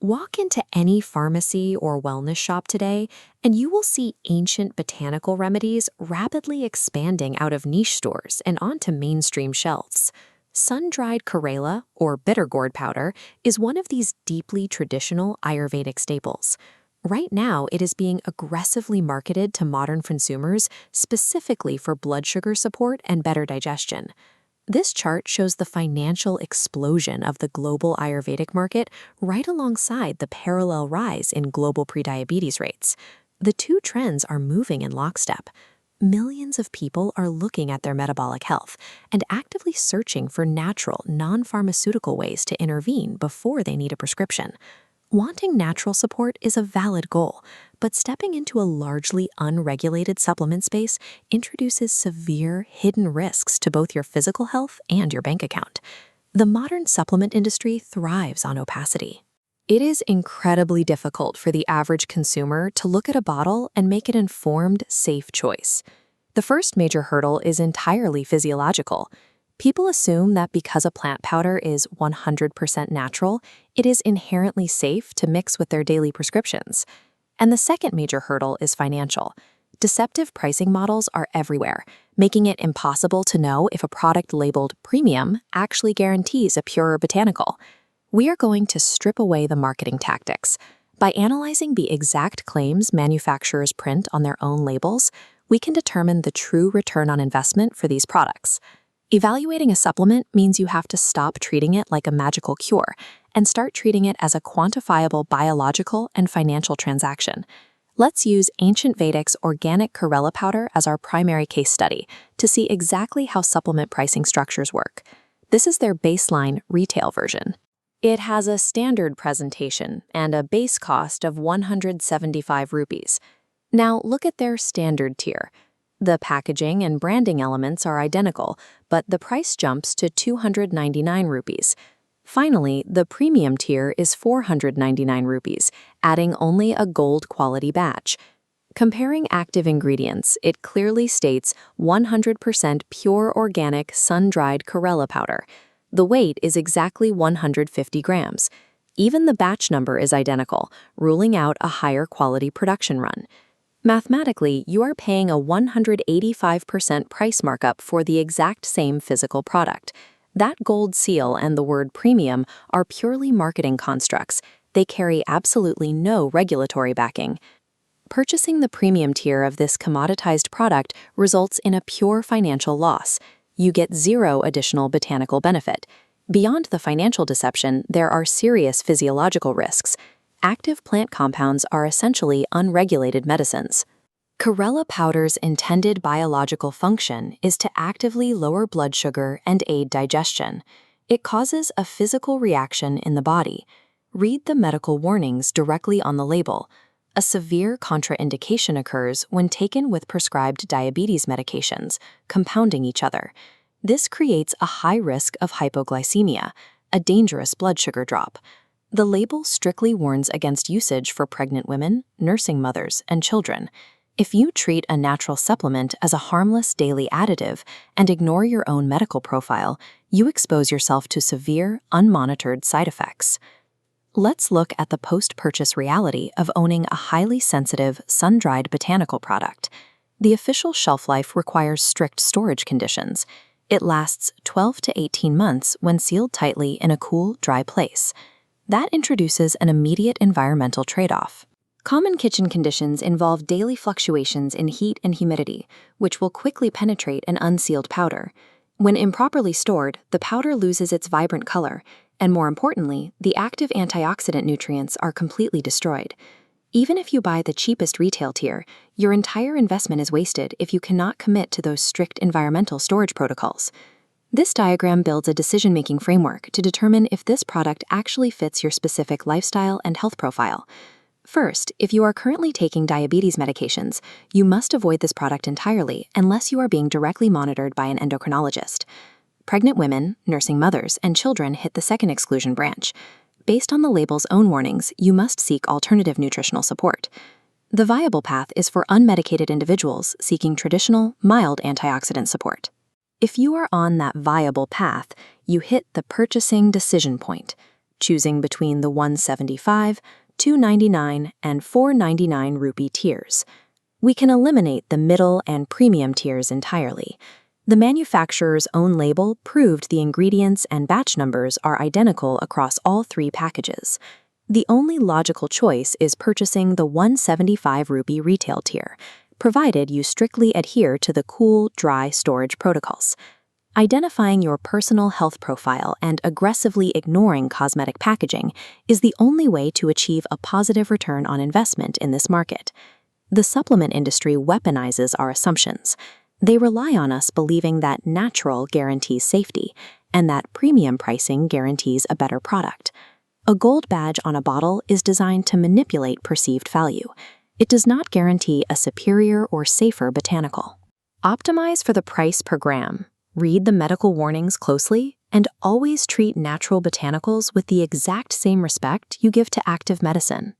Walk into any pharmacy or wellness shop today, and you will see ancient botanical remedies rapidly expanding out of niche stores and onto mainstream shelves. Sun-dried Karela, or bitter gourd powder, is one of these deeply traditional Ayurvedic staples. Right now, it is being aggressively marketed to modern consumers specifically for blood sugar support and better digestion. This chart shows the financial explosion of the global Ayurvedic market right alongside the parallel rise in global prediabetes rates. The two trends are moving in lockstep. Millions of people are looking at their metabolic health and actively searching for natural, non-pharmaceutical ways to intervene before they need a prescription. Wanting natural support is a valid goal, but stepping into a largely unregulated supplement space introduces severe hidden risks to both your physical health and your bank account. The modern supplement industry thrives on opacity. It is incredibly difficult for the average consumer to look at a bottle and make an informed, safe choice. The first major hurdle is entirely physiological. People assume that because a plant powder is 100% natural, it is inherently safe to mix with their daily prescriptions. And the second major hurdle is financial. Deceptive pricing models are everywhere, making it impossible to know if a product labeled premium actually guarantees a pure botanical. We are going to strip away the marketing tactics. By analyzing the exact claims manufacturers print on their own labels, we can determine the true return on investment for these products. Evaluating a supplement means you have to stop treating it like a magical cure and start treating it as a quantifiable biological and financial transaction. Let's use ancient Vedic's organic Karela powder as our primary case study to see exactly how supplement pricing structures work. This is their baseline retail version. It has a standard presentation and a base cost of 175 rupees. Now look at their standard tier. The packaging and branding elements are identical, but the price jumps to 299 rupees. Finally, the premium tier is 499 rupees, adding only a gold quality batch. Comparing active ingredients, it clearly states 100% pure organic sun-dried Karela powder. The weight is exactly 150 grams. Even the batch number is identical, ruling out a higher quality production run. Mathematically, you are paying a 185% price markup for the exact same physical product. That gold seal and the word premium are purely marketing constructs. They carry absolutely no regulatory backing. Purchasing the premium tier of this commoditized product results in a pure financial loss. You get zero additional botanical benefit. Beyond the financial deception, there are serious physiological risks. Active plant compounds are essentially unregulated medicines. Karela powder's intended biological function is to actively lower blood sugar and aid digestion. It causes a physical reaction in the body. Read the medical warnings directly on the label. A severe contraindication occurs when taken with prescribed diabetes medications, compounding each other. This creates a high risk of hypoglycemia, a dangerous blood sugar drop. The label strictly warns against usage for pregnant women, nursing mothers, and children. If you treat a natural supplement as a harmless daily additive and ignore your own medical profile, you expose yourself to severe, unmonitored side effects. Let's look at the post-purchase reality of owning a highly sensitive, sun-dried botanical product. The official shelf life requires strict storage conditions. It lasts 12 to 18 months when sealed tightly in a cool, dry place. That introduces an immediate environmental trade-off. Common kitchen conditions involve daily fluctuations in heat and humidity, which will quickly penetrate an unsealed powder. When improperly stored, the powder loses its vibrant color, and more importantly, the active antioxidant nutrients are completely destroyed. Even if you buy the cheapest retail tier, your entire investment is wasted if you cannot commit to those strict environmental storage protocols. This diagram builds a decision-making framework to determine if this product actually fits your specific lifestyle and health profile. First, if you are currently taking diabetes medications, you must avoid this product entirely unless you are being directly monitored by an endocrinologist. Pregnant women, nursing mothers, and children hit the second exclusion branch. Based on the label's own warnings, you must seek alternative nutritional support. The viable path is for unmedicated individuals seeking traditional, mild antioxidant support. If you are on that viable path, you hit the purchasing decision point. choosing between the 175, 299, and 499 rupee tiers. We can eliminate the middle and premium tiers entirely. The manufacturer's own label proved the ingredients and batch numbers are identical across all 3 packages. The only logical choice is purchasing the 175 rupee retail tier, provided you strictly adhere to the cool, dry storage protocols. Identifying your personal health profile and aggressively ignoring cosmetic packaging is the only way to achieve a positive return on investment in this market. The supplement industry weaponizes our assumptions. They rely on us believing that natural guarantees safety and that premium pricing guarantees a better product. A gold badge on a bottle is designed to manipulate perceived value. It does not guarantee a superior or safer botanical. Optimize for the price per gram. Read the medical warnings closely, and always treat natural botanicals with the exact same respect you give to active medicine.